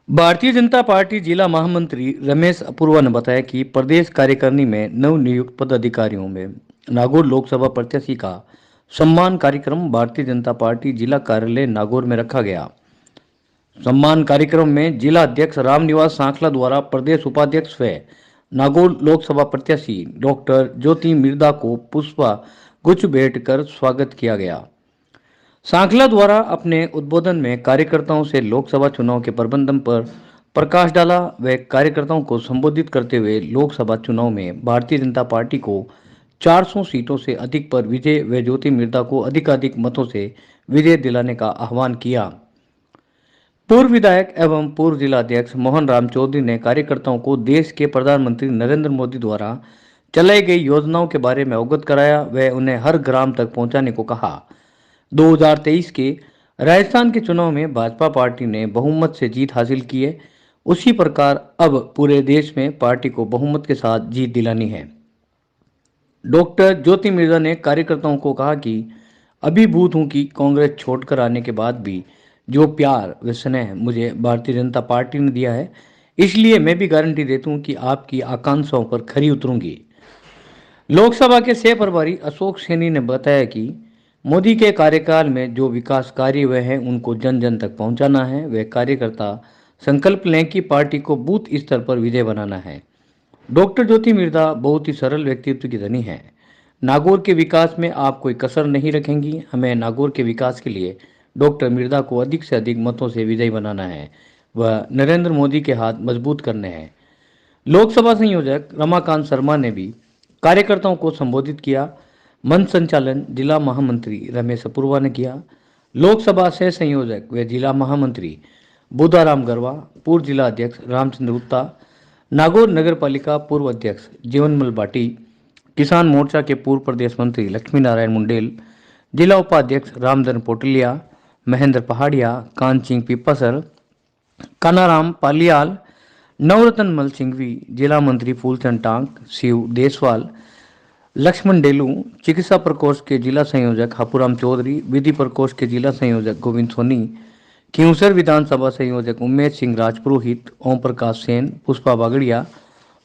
Bharatiya Janata party जिला महामंत्री रमेश अपूर्वा ने बताया कि प्रदेश कार्यकारिणी में नवनियुक्त पदाधिकारियों में नागौर लोकसभा प्रत्याशी का सम्मान कार्यक्रम भारतीय जनता पार्टी जिला कार्यालय नागौर में रखा गया। सम्मान कार्यक्रम में जिला अध्यक्ष रामनिवास सांखला द्वारा प्रदेश उपाध्यक्ष व नागौर लोकसभा प्रत्याशी डॉक्टर ज्योति मिर्दा को पुष्प गुच्छ भेंट कर स्वागत किया गया। सांखला द्वारा अपने उद्बोधन में कार्यकर्ताओं से लोकसभा चुनाव के प्रबंधन पर प्रकाश डाला व कार्यकर्ताओं को संबोधित करते हुए लोकसभा चुनाव में भारतीय जनता पार्टी को 400 सीटों से अधिक पर विजय व ज्योति मिर्दा को अधिकाधिक मतों से विजय दिलाने का आह्वान किया। पूर्व विधायक एवं पूर्व जिला अध्यक्ष मोहन राम चौधरी ने कार्यकर्ताओं को देश के प्रधानमंत्री नरेंद्र मोदी द्वारा चलाई गई योजनाओं के बारे में अवगत कराया व उन्हें हर ग्राम तक पहुंचाने को कहा। 2023 के राजस्थान के चुनाव में भाजपा पार्टी ने बहुमत से जीत हासिल की है, उसी प्रकार अब पूरे देश में पार्टी को बहुमत के साथ जीत दिलानी है। डॉक्टर ज्योति मिर्दा ने कार्यकर्ताओं को कहा कि अभिभूत हूं कि कांग्रेस छोड़कर आने के बाद भी जो प्यार व स्नेह मुझे भारतीय जनता पार्टी ने दिया है, इसलिए मैं भी गारंटी देता हूं कि आपकी आकांक्षाओं पर खरी उतरूंगी। लोकसभा के सह प्रभारी अशोक सैनी ने बताया कि मोदी के कार्यकाल में जो विकास कार्य हुए हैं उनको जन जन तक पहुंचाना है। वे कार्यकर्ता संकल्प लें कि पार्टी को बूथ स्तर पर विजय बनाना है। डॉक्टर ज्योति मिर्दा बहुत ही सरल व्यक्तित्व की धनी है। नागौर के विकास में आप कोई कसर नहीं रखेंगी। हमें नागौर के विकास के लिए डॉक्टर मिर्दा को अधिक से अधिक मतों से विजयी बनाना है व नरेंद्र मोदी के हाथ मजबूत करने हैं। लोकसभा संयोजक रमाकांत शर्मा ने भी कार्यकर्ताओं को संबोधित किया। मंच संचालन जिला महामंत्री रमेश अपूर्वा ने किया। लोकसभा सह संयोजक व जिला महामंत्री बुधाराम गरवा, पूर्व जिला अध्यक्ष रामचंद्र गुप्ता, नागौर नगर पालिका पूर्व अध्यक्ष जीवनमल भाटी, किसान मोर्चा के पूर्व प्रदेश मंत्री लक्ष्मी नारायण मुंडेल, जिला उपाध्यक्ष रामधन पोटलिया, महेंद्र पहाड़िया, कान सिंह पिपासर, कानाराम पालियाल, नवरत्न मल सिंघवी, जिला मंत्री फूलचंद टांक, शिव देसवाल, लक्ष्मण डेलू, चिकित्सा प्रकोष्ठ के जिला संयोजक हापूराम चौधरी, विधि प्रकोष्ठ के जिला संयोजक गोविंद सोनी, खींवसर विधानसभा संयोजक उमेश सिंह राजपुरोहित, ओम प्रकाश सेन, पुष्पा बागड़िया,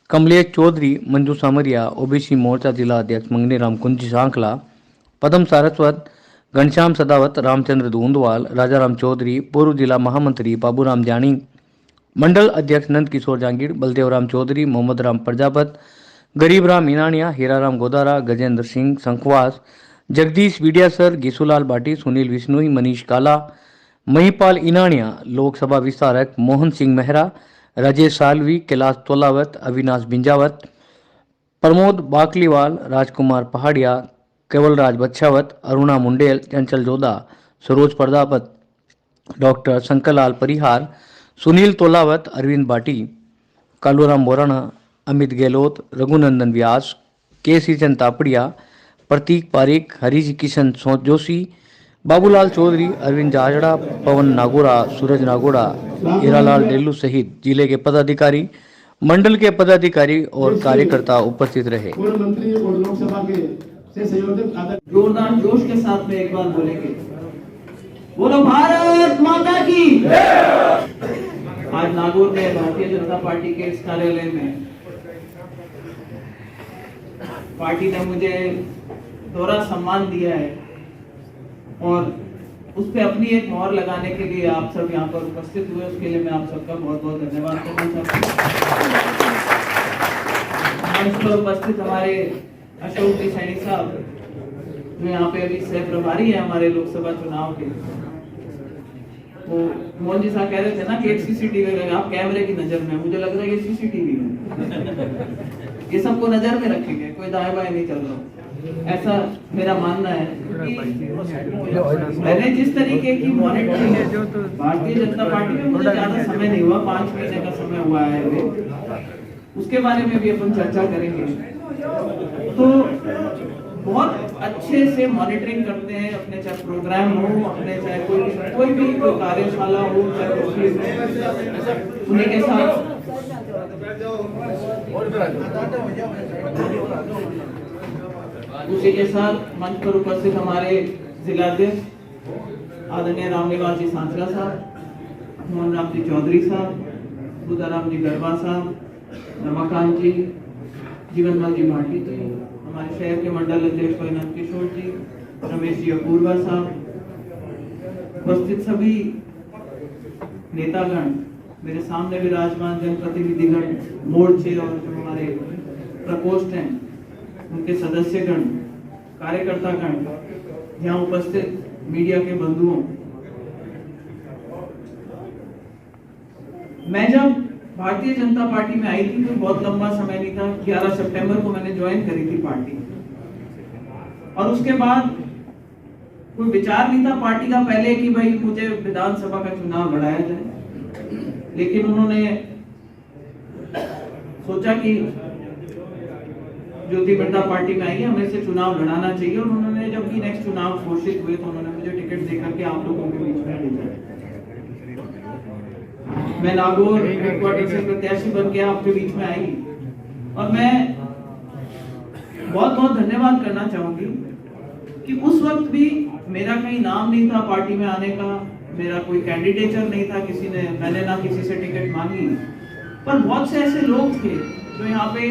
कमलेश चौधरी, मंजू सामरिया, ओबीसी मोर्चा जिला अध्यक्ष मंगनी राम कुंजी सांखला, पदम सारस्वत, घनश्याम सदावत, रामचंद्र दूंदवाल, राजाराम चौधरी, पूर्व जिला महामंत्री बाबूराम जानी, मंडल अध्यक्ष नंद किशोर जांगीर, बलदेव राम चौधरी, मोहम्मद राम प्रजापत, गरीब राम मीनानिया, हीराराम गोदारा, गजेंद्र सिंह संखवास, जगदीश विडियासर, घिसूलाल भाटी, सुनील विश्नोई, मनीष काला, महिपाल इनानिया, लोकसभा विस्तारक मोहन सिंह मेहरा, राजेश सालवी, कैलाश तोलावत, अविनाश बिंजावत, प्रमोद बाकलीवाल, राजकुमार पहाड़िया, केवलराज बच्छावत, अरुणा मुंडेल, चंचल जोधा, सरोज प्रजापत, डॉक्टर शंकरलाल परिहार, सुनील तोलावत, अरविंद भाटी, कालूराम बोराना, अमित गहलोत, रघुनंदन व्यास, केसी चंद तापड़िया, प्रतीक पारिक, हरीश किशन जोशी, बाबूलाल चौधरी, अरविंद जाजड़ा, पवन नागोड़ा, सूरज नागोड़ा, हीरालाल डेल्लू सहित जिले के पदाधिकारी, मंडल के पदाधिकारी और कार्यकर्ता उपस्थित रहे। मंत्री और लोकसभा के संयोजक जोरदार जोश के साथ में एक बार बोलेंगे, बोलो भारत माता की। आज नागौर में भारतीय जनता पार्टी के इस कार्यालय में पार्टी ने मुझे दोहरा सम्मान दिया है और उस पर अपनी एक मोहर लगाने के लिए आप सब यहाँ पर उपस्थित हुए, उसके लिए मैं आप सबका बहुत बहुत धन्यवाद करना चाहता हूँ। मंच पर उपस्थित हमारे अशोक जी सैनी साहब जो यहाँ पे अभी सह प्रभारी है हमारे लोकसभा चुनाव के, वो मोहन जी साहब कह रहे थे ना कि एक सीसीटीवी लगा, आप कैमरे की नजर में, मुझे लग रहा है ये सीसीटीवी है। ये सबको नजर में रखेंगे, कोई दाएं बाएं नहीं चल रहा, ऐसा मेरा मानना है। मैंने जिस तरीके की मॉनिटरिंग भारतीय जनता पार्टी में, मुझे ज्यादा समय नहीं हुआ, 5 महीने का समय हुआ है अभी, उसके बारे में भी अपन चर्चा करेंगे। तो बहुत अच्छे से मॉनिटरिंग करते हैं अपने, चाहे प्रोग्राम हो, अपने चाहे कोई भी कार्यशाला हो, चाहे उन्हीं के साथ उसी के साथ मंच पर उपस्थित हमारे जिलाध्यक्ष आदरणीय रामनिवास जी सांसला साहब, मोहन राम जी चौधरी साहब, बुदाराम जी गरबा साहब, रमाकांत जी, जीवनलाल जी भाटी जी, हमारे शहर के मंडल अध्यक्ष नंद किशोर जी, रमेश जी अपूर्वा साहब, उपस्थित सभी नेतागण, मेरे सामने विराजमान जनप्रतिनिधिगण, मोर्चे और जो हमारे प्रकोष्ठ हैं उनके सदस्यगण, कार्यकर्तागण, यहाँ उपस्थित मीडिया के बंधुओं, मैं जब भारतीय जनता पार्टी में आई थी तो बहुत लंबा समय नहीं था। 11 सितंबर को मैंने ज्वाइन करी थी पार्टी, और उसके बाद कोई विचार नहीं था पार्टी का पहले कि भाई मुझे विधानसभा का चुनाव लड़ाया जाए, लेकिन उन्होंने सोचा कि ज्योति मृदा पार्टी में आई है, हमें से चुनाव लड़ाना चाहिए, और उन्होंने जब भी नेक्स्ट चुनाव घोषित हुए तो उन्होंने मुझे टिकट देकर के आप लोगों के बीच में भेजा। मैं नागौर हेडक्वार्टर से प्रत्याशी बन के आपके बीच में आई, और मैं बहुत बहुत धन्यवाद करना चाहूंगी कि उस वक्त भी मेरा कहीं नाम नहीं था पार्टी में आने का, मेरा कोई कैंडिडेचर नहीं था, मैंने ना किसी से टिकट मांगी, पर बहुत से ऐसे लोग थे जो यहाँ पे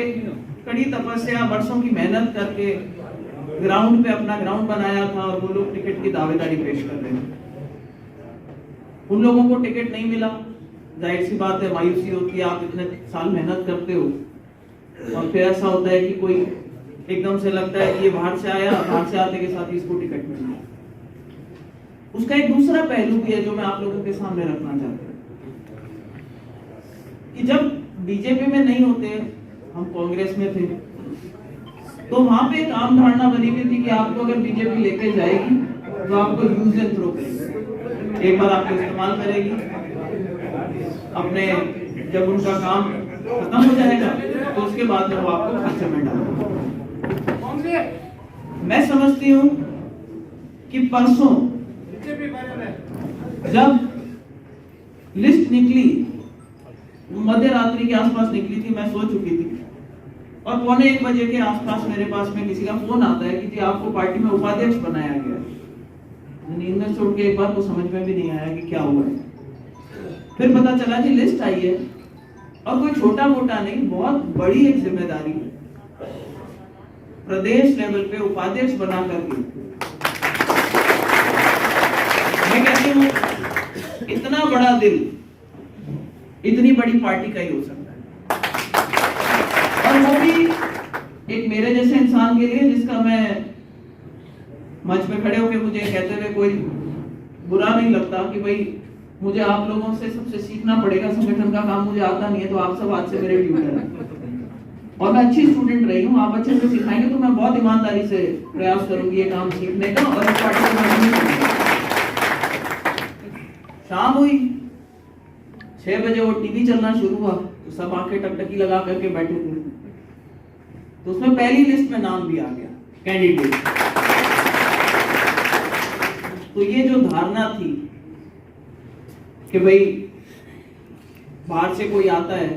कड़ी तपस्या, वर्षों की मेहनत करके ग्राउंड पे अपना ग्राउंड बनाया था, और वो लोग टिकट की दावेदारी पेश कर रहे थे। उन लोगों को टिकट नहीं मिला, जाहिर सी बात है, मायूसी होती है, आप इतने साल मेहनत करते हो और फिर ऐसा होता है कि कोई एकदम से लगता है कि ये बाहर से आया, बाहर से आते के साथ ही इसको टिकट मिल गया। उसका एक दूसरा पहलू भी है जो मैं आप लोगों के सामने रखना चाहता हूँ कि जब बीजेपी में नहीं होते, हम कांग्रेस में थे, तो वहां पे एक आम धारणा बनी हुई थी कि आपको अगर बीजेपी लेके जाएगी तो आपको यूज एंड थ्रो करेगी, एक बार आपको इस्तेमाल करेगी, अपने जब उनका काम खत्म हो जाएगा तो उसके बाद में वो आपको खर्चे में डालेगा। मैं समझती हूँ कि परसों जब लिस्ट निकली, मध्य रात्रि के आसपास निकली थी, मैं सो चुकी थी, और 1:15 बजे के आसपास मेरे पास में किसी का फोन आता है कि जी आपको पार्टी में उपाध्यक्ष बनाया गया है। नींद में छोड़ के एक बार तो समझ में भी नहीं आया कि क्या हुआ है। फिर पता चला जी लिस्ट आई है, और कोई छोटा मोटा नहीं, बहुत बड़ी एक जिम्मेदारी है, प्रदेश लेवल पे उपाध्यक्ष बना करके। मैं कहती हूँ इतना बड़ा दिल इतनी बड़ी पार्टी का ही हो सकता है, और वो भी एक मेरे जैसे इंसान के लिए जिसका मैं मंच पे खड़े होकर मुझे कहते हुए कोई बुरा नहीं लगता कि भाई मुझे आप लोगों से सबसे सीखना पड़ेगा, संगठन का काम मुझे आता नहीं है, तो आप सब आज से मेरे ट्यूटर हैं, और मैं अच्छी स्टूडेंट रही हूँ, आप अच्छे से सिखाएंगे तो मैं बहुत ईमानदारी से प्रयास करूंगी ये काम सीखने का, और इस पार्टी को। शाम हुई, 6 बजे वो टीवी चलना शुरू हुआ, तो सब आंखें टकटकी लगा करके बैठे थे, तो उसमें पहली लिस्ट में नाम भी आ गया कैंडिडेट। तो ये जो धारणा थी कि भाई बाहर से कोई आता है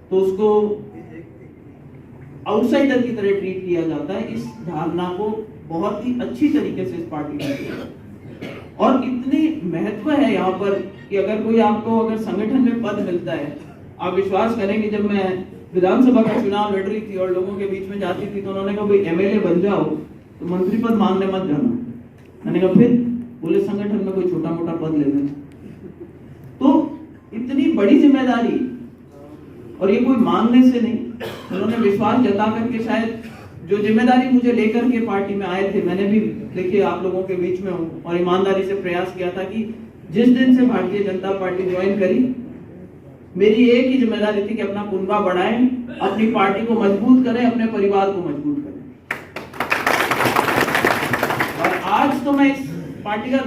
तो उसको आउटसाइडर की तरह ट्रीट किया जाता है, इस धारणा को बहुत ही अच्छी तरीके से इस पार्टी ने किया, और इतनी महत्व है यहाँ पर कि अगर कोई आपको अगर संगठन में पद मिलता है, आप विश्वास करेंगे, जब मैं विधानसभा का चुनाव लड़ रही थी और लोगों के बीच में जाती थी तो उन्होंने कहा भाई एमएलए बन जाओ तो मंत्री पद मांगने मत जाना। मैंने कहा फिर? बोले संगठन में कोई छोटा मोटा पद ले लेना। तो इतनी बड़ी जिम्मेदारी, और ये कोई मांगने से नहीं, उन्होंने विश्वास जता करके शायद जो जिम्मेदारी मुझे लेकर के पार्टी में आए थे, मैंने भी देखिए आप लोगों के बीच में हूँ और ईमानदारी से प्रयास किया था कि जिस दिन से भारतीय जनता पार्टी ज्वाइन करी, मेरी एक ही जिम्मेदारी थी कि अपना कुनबा बढ़ाएं, अपनी पार्टी को मजबूत करें, अपने परिवार को मजबूत करें। और आज तो मैं इस पार्टी का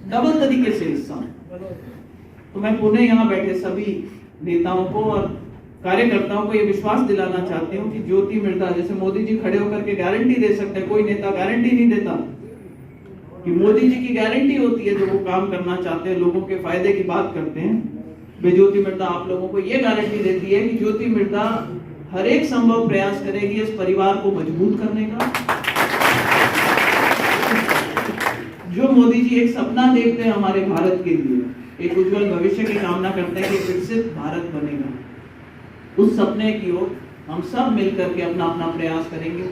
डबल तरीके से हिस्सा हूं। तो मैं पुणे यहाँ बैठे सभी नेताओं को और कार्यकर्ताओं को ये विश्वास दिलाना चाहती हूँ कि ज्योति मृदा, जैसे मोदी जी खड़े होकर के गारंटी दे सकते हैं, कोई नेता गारंटी नहीं देता, कि मोदी जी की गारंटी होती है जो वो काम करना चाहते हैं, लोगों के फायदे की बात करते हैं। वे ज्योति मृदा आप लोगों को ये गारंटी देती है कि ज्योति मृदा हर एक संभव प्रयास करेगी इस परिवार को मजबूत करने का। जो मोदी जी एक सपना देखते हैं हमारे भारत के लिए, एक उज्जवल भविष्य की कामना करते हैं कि विकसित भारत बनेगा। उस सपने की ओर हम सब मिलकर के अपना अपना प्रयास करेंगे।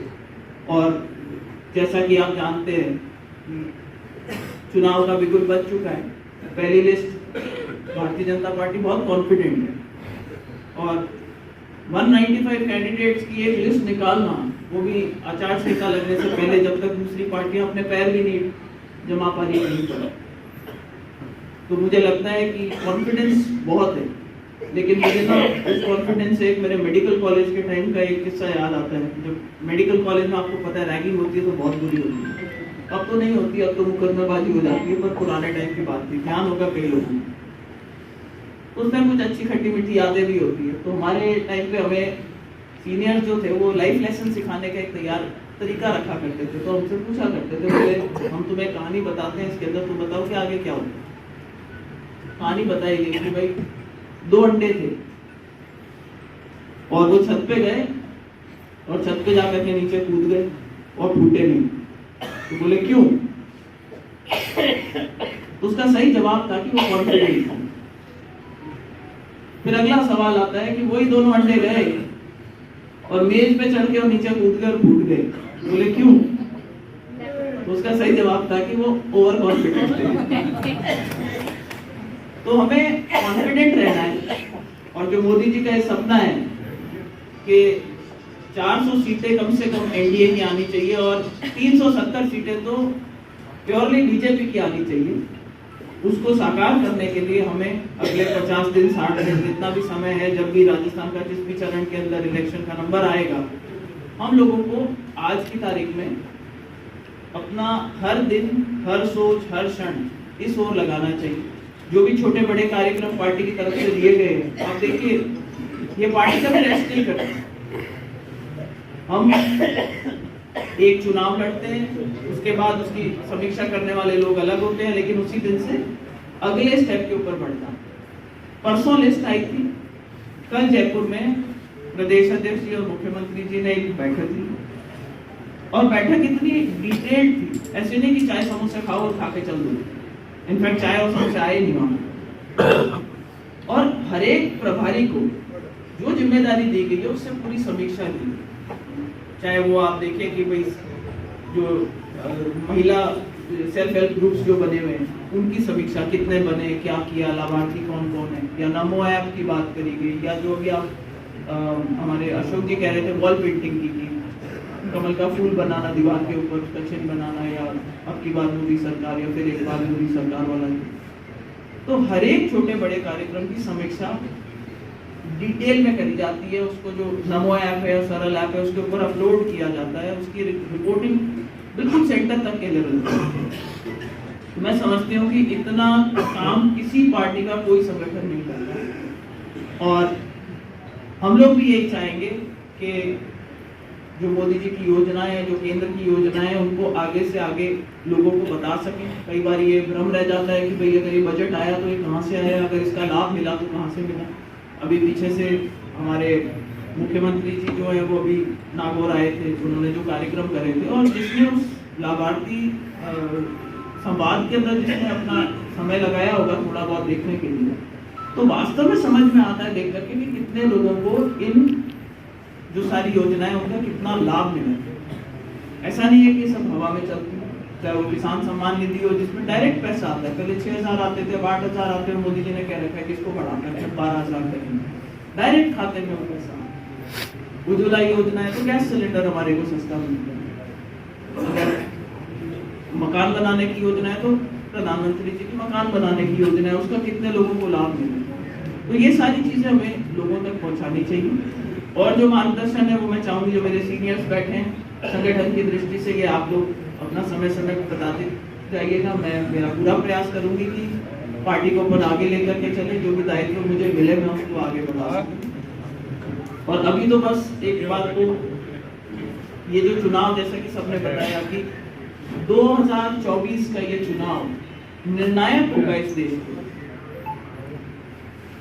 और जैसा कि आप जानते हैं चुनाव का बिल्कुल बच चुका है। पहली लिस्ट भारतीय जनता पार्टी बहुत कॉन्फिडेंट है और 195 कैंडिडेट्स की एक लिस्ट निकालना, वो भी आचार संहिता लगने से पहले, जब तक दूसरी पार्टियां अपने पैर भी नहीं जमा पा रही कहीं पर, तो मुझे लगता है कि कॉन्फिडेंस बहुत है। लेकिन मुझे ना उस कॉन्फिडेंस से एक मेरे मेडिकल कॉलेज के टाइम का एक किस्सा याद आता है। जब मेडिकल कॉलेज में आपको पता है रैगिंग होती है तो बहुत बुरी होती है। अब तो नहीं होती, अब तो मुकदमेबाजी हो जाती है, पर पुराने टाइम की बात थी, ध्यान होगा कई लोगों को। उस टाइम कुछ अच्छी खट्टी मीठी यादें भी होती है। तो हमारे टाइम पे हमें सीनियर जो थे वो लाइफ लेसन सिखाने का एक तैयार तरीका रखा करते थे। तो हमसे पूछा करते थे, बोले हम तुम्हें कहानी बताते हैं, इसके अंदर तुम बताओ कि आगे क्या होता। कहानी बताई गई कि भाई 2 अंडे थे और वो छत पे गए और छत पे जाकर के नीचे कूद गए और फूटे नहीं। तो बोले क्यों? तो उसका सही जवाब था कि वो कॉन्फिडेंट था। फिर अगला सवाल आता है कि वही दोनों अंडे गए और मेज पे चढ़ के और नीचे कूद गए और फूट गए। बोले क्यों? तो उसका सही जवाब था कि वो ओवर कॉन्फिडेंट थे। तो हमें कॉन्फिडेंट रहना है। और जो मोदी जी का ये सपना है कि 400 सीटें कम से कम एनडीए की आनी चाहिए और 370 सीटें तो प्योरली बीजेपी की आनी चाहिए, उसको साकार करने के लिए हमें अगले 50 दिन 60 दिन जितना भी समय है, जब भी राजस्थान का जिस भी चरण के अंदर इलेक्शन का नंबर आएगा, हम लोगों को आज की तारीख में अपना हर दिन, हर सोच, हर क्षण इस ओर लगाना चाहिए। जो भी छोटे बड़े कार्यक्रम पार्टी की तरफ से दिए गए हैं, आप देखिए ये पार्टी कभी रेस्ट नहीं करती। हम एक चुनाव लड़ते हैं, उसके बाद उसकी समीक्षा करने वाले लोग अलग होते हैं, लेकिन उसी दिन से अगले स्टेप के ऊपर बढ़ता। परसों लिस्ट आई थी, कल जयपुर में प्रदेश अध्यक्ष जी और मुख्यमंत्री जी ने एक बैठक ली और बैठक इतनी डिटेल्ड थी, ऐसे नहीं कि चाय समोसे खाओ और खा के चल दो। इनफैक्ट चाय और समोसे आए नहीं वहां। और हर एक प्रभारी को जो जिम्मेदारी दी गई है उससे पूरी समीक्षा दी। चाहे वो आप देखें कि भाई जो महिला सेल्फ हेल्प ग्रुप्स जो बने हुए हैं उनकी समीक्षा, कितने बने, क्या किया, लाभार्थी कौन कौन है, या नमो ऐप की बात करी गई, या जो भी आप हमारे अशोक जी कह रहे थे वॉल पेंटिंग की कमल का फूल बनाना दीवार के ऊपर, उसका चिन्ह बनाना, या अब की बात मोदी सरकार या फिर एक बार मोदी सरकार वाला। तो हर एक छोटे बड़े कार्यक्रम की समीक्षा डिटेल में करी जाती है। उसको जो नमो ऐप है, सरल ऐप है, उसके ऊपर अपलोड किया जाता है। उसकी रिपोर्टिंग बिल्कुल सेंटर तक के लेवल पर। मैं समझती हूँ कि इतना काम किसी पार्टी का कोई संगठन नहीं करता। और हम लोग भी यही चाहेंगे कि जो मोदी जी की योजनाएं हैं, जो केंद्र की योजनाएं हैं, उनको आगे से आगे लोगों को बता सकें। कई बार ये भ्रम रह जाता है कि भाई अगर ये बजट आया तो ये कहाँ से आया, अगर इसका लाभ मिला तो कहाँ से मिला। अभी पीछे से हमारे मुख्यमंत्री जी जो है वो अभी नागौर आए थे, उन्होंने जो कार्यक्रम करे थे और जिसने उस लाभार्थी संवाद के अंदर जिसने अपना समय लगाया होगा थोड़ा बहुत देखने के लिए, तो वास्तव में समझ में आता है देख करके कि कितने लोगों को इन जो सारी योजनाएं उनका कितना लाभ मिला। ऐसा नहीं है कि सब हवा में चलती है। चाहे वो किसान सम्मान निधि हो जिसमें डायरेक्ट पैसा आता है, पहले 6,000 आते थे, 8,000 आते हैं, मोदी जी ने कह रखा है कि इसको बढ़ाकर 12,000 करेंगे, डायरेक्ट खाते में वो पैसा। उज्ज्वला योजना है तो गैस सिलेंडर हमारे को सस्ता मिलता है। अगर मकान बनाने की योजना है तो प्रधानमंत्री जी की मकान बनाने की योजना है, उसका कितने लोगों को लाभ मिले। तो ये सारी चीजें हमें लोगों तक पहुंचानी चाहिए। और जो मार्गदर्शन है वो मैं चाहूंगी जो मेरे सीनियर्स बैठे हैं संगठन की दृष्टि से, ये आप लोग अपना समय समय पर बताते जाइएगा। मैं मेरा पूरा प्रयास करूंगी कि पार्टी को अपन आगे लेकर के चले, जो भी दायित्व मुझे मिले मैं उसको आगे बढ़ा सकूं। और अभी तो बस एक बात को, ये जो चुनाव जैसा कि सबने बताया कि 2024 का ये चुनाव निर्णायक होगा इस देश के।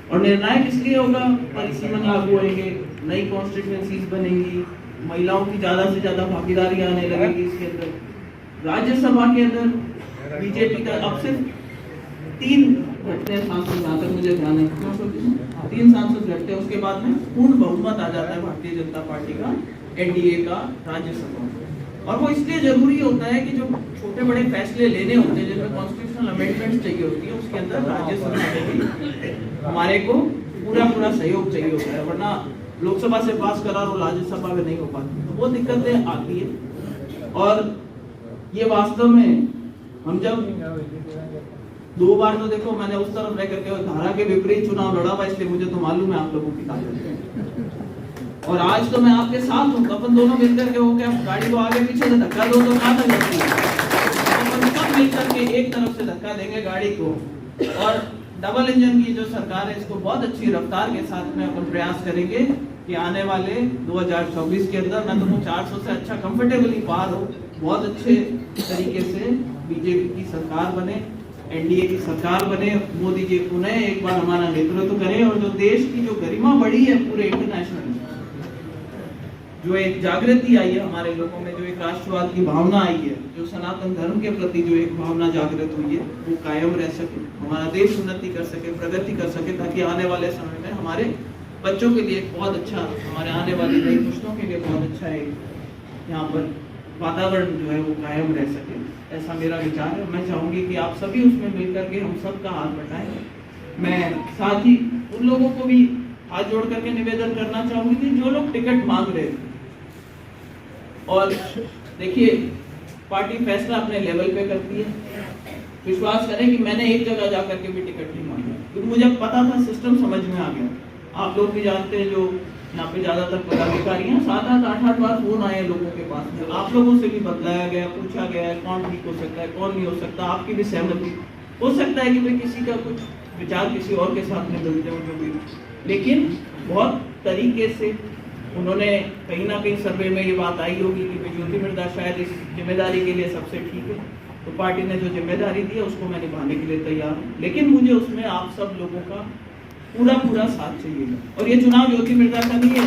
और निर्णायक इसलिए होगा, परिसीमन लागू होंगे, नई कॉन्स्टिट्यूएंसीज बनेंगी, महिलाओं की ज्यादा से ज्यादा भागीदारी आने लगेगी इसके अंदर। राज्यसभा के अंदर बीजेपी का अब सिर्फ 3 घटते हैं सांसद, जहाँ तक मुझे ध्यान है 3 सांसद घटते हैं, उसके बाद में पूर्ण बहुमत आ जाता है भारतीय जनता पार्टी का, एनडीए का राज्यसभा में। और वो इसलिए जरूरी होता है कि जो छोटे बड़े फैसले लेने होते हैं जिनमें कॉन्स्टिट्यूशनल अमेंडमेंट्स चाहिए होती है, उसके अंदर राज्यसभा में भी हमारे को पूरा सहयोग चाहिए होता है, वरना लोकसभा से पास करा और राज्यसभा में नहीं हो पाती, तो वो दिक्कतें आती है। और ये वास्तव में हम जब 2 बार तो देखो मैंने उस तरफ रह करके धारा के विपरीत चुनाव लड़ा हुआ, इसलिए मुझे तो मालूम है आप लोगों की ताकत। और आज तो मैं आपके साथ हूँ, अपन दोनों मिलकर के हो गया, गाड़ी को आगे पीछे से धक्का दो तो कहाँ तक जाती है, अपन सब मिलकर के एक तरफ से धक्का देंगे गाड़ी को। और डबल इंजन की जो सरकार है इसको बहुत अच्छी रफ्तार के साथ में अपन प्रयास करेंगे कि आने वाले 2024 के अंदर मैं तो 400 से अच्छा कंफर्टेबली पार हो, बहुत अच्छे तरीके से बीजेपी की सरकार बने, एनडीए की सरकार बने, मोदी जी पुनः एक बार हमारा नेतृत्व करें, और जो देश की जो गरिमा बढ़ी है पूरे इंटरनेशनल, जो एक जागृति आई है हमारे लोगों में, जो एक राष्ट्रवाद की भावना आई है, जो सनातन धर्म के प्रति जो एक भावना जागृत हुई है, वो कायम रह सके, हमारा देश उन्नति कर सके, प्रगति कर सके, ताकि आने वाले समय में हमारे बच्चों के लिए बहुत अच्छा, हमारे आने वाली नई पुश्तों के लिए बहुत अच्छा है यहाँ पर वातावरण जो है वो कायम रह सके, ऐसा मेरा विचार है। मैं चाहूंगी कि आप सभी उसमें मिलकर के हम सबका हाथ बटाएं। मैं साथ ही उन लोगों को भी हाथ जोड़ करके निवेदन करना चाहूंगी कि जो लोग टिकट मांग रहे हैं, और देखिए पार्टी फैसला अपने लेवल पे करती है, विश्वास करें कि मैंने एक जगह जाकर के भी टिकट नहीं मांगा, क्योंकि मुझे पता था, सिस्टम समझ में आ गया। आप लोग भी जानते हैं, जो यहाँ पे ज्यादातर पदाधिकारी हैं, 7-7 8-8 बार फोन आए लोगों के पास में, आप लोगों से भी बतलाया गया, पूछा गया है कौन ठीक हो सकता है, कौन नहीं हो सकता, आपकी भी सहमति हो सकता है कि भाई किसी का कुछ विचार किसी और के साथ में मिलते हो, जो भी, लेकिन बहुत तरीके से उन्होंने कहीं ना कहीं सर्वे में ये बात आई होगी कि ज्योति मृधा शायद इस जिम्मेदारी के लिए सबसे ठीक है, तो पार्टी ने जो जिम्मेदारी दी है उसको मैं निभाने के लिए तैयार हूँ, लेकिन मुझे उसमें आप सब लोगों का पूरा साथ चाहिए। और ये चुनाव ज्योति मृधा का नहीं है,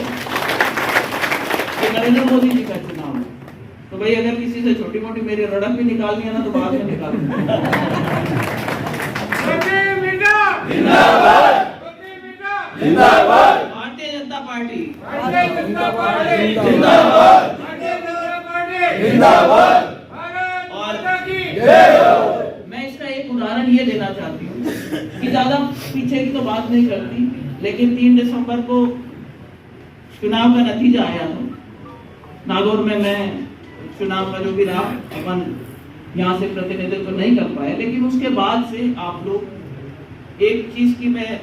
ये नरेंद्र मोदी जी का चुनाव है, तो भाई अगर किसी से छोटी मोटी मेरी रड़क भी निकालनी है ना तो बाद में निकाल भारतीय जनता पार्टी और मैं इसका एक उदाहरण ये देना चाहती हूँ कि ज्यादा पीछे की तो बात नहीं करती, लेकिन 3 दिसंबर को चुनाव का नतीजा आया था नागौर में। मैं चुनाव का जो भी रहा, अपन यहाँ से प्रतिनिधित्व नहीं कर पाए, लेकिन उसके बाद से आप लोग एक चीज की मैं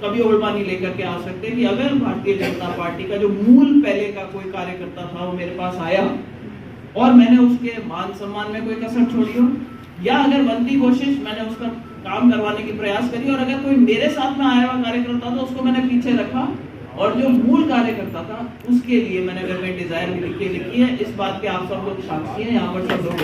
कभी ओढ़वानी लेकर के आ सकते हैं कि अगर भारतीय जनता पार्टी का जो मूल पहले का कोई कार्यकर्ता था वो मेरे पास आया और मैंने उसके मान सम्मान में कोई कसर छोड़ी हो, या अगर बनती कोशिश मैंने उसका काम करवाने की प्रयास करी, और अगर कोई मेरे साथ में आया हुआ कार्यकर्ता था उसको मैंने पीछे रखा, और जो मूल कार्यकर्ता था उसके लिए मैंने गवर्नमेंट डिजायर भी लिखी है। इस बात के आप सब लोग साक्षी हैं, यहाँ पर सब लोग।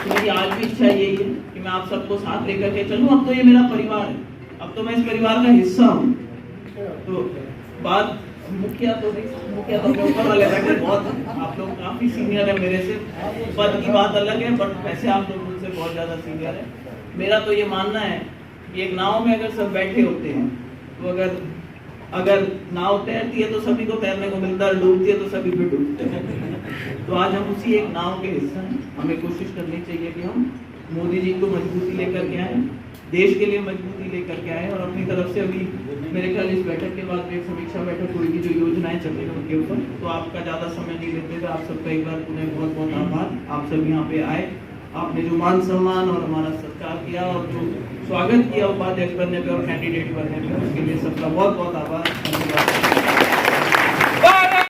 तो मेरी आज भी इच्छा यही है कि मैं आप सबको साथ लेकर के चलूं। अब तो ये मेरा परिवार है, अब तो मैं इस परिवार का हिस्सा हूँ। तो बात मुखिया तो नहीं, मुखिया तो ऊपर वाले बैठे बहुत, आप लोग काफी सीनियर है मेरे से, पद की बात अलग है, बट वैसे आप लोग मुझसे बहुत ज्यादा सीनियर है। मेरा तो ये मानना है कि एक नाव में अगर सब बैठे होते हैं तो अगर नाव तैरती है तो सभी को तैरने को मिलता है, डूबती है तो सभी भी डूबते हैं। तो आज हम उसी एक नाव के हिस्सा हैं। हमें कोशिश करनी चाहिए कि हम मोदी जी को मजबूती लेकर के आए, देश के लिए मजबूती लेकर के आए, और अपनी तरफ से अभी मेरे ख्याल इस बैठक के बाद एक समीक्षा बैठक होगी जो योजनाएं चल रही हैं उनके ऊपर। तो आपका ज़्यादा समय नहीं लेते हुए आप सबका एक बार पुनः बहुत बहुत आभार। आप सब यहाँ पे आए, आपने जो मान सम्मान और हमारा सत्कार किया और जो स्वागत किया उपाध्यक्ष बनने पे और कैंडिडेट बनने पे, उसके लिए सबका बहुत बहुत आभार।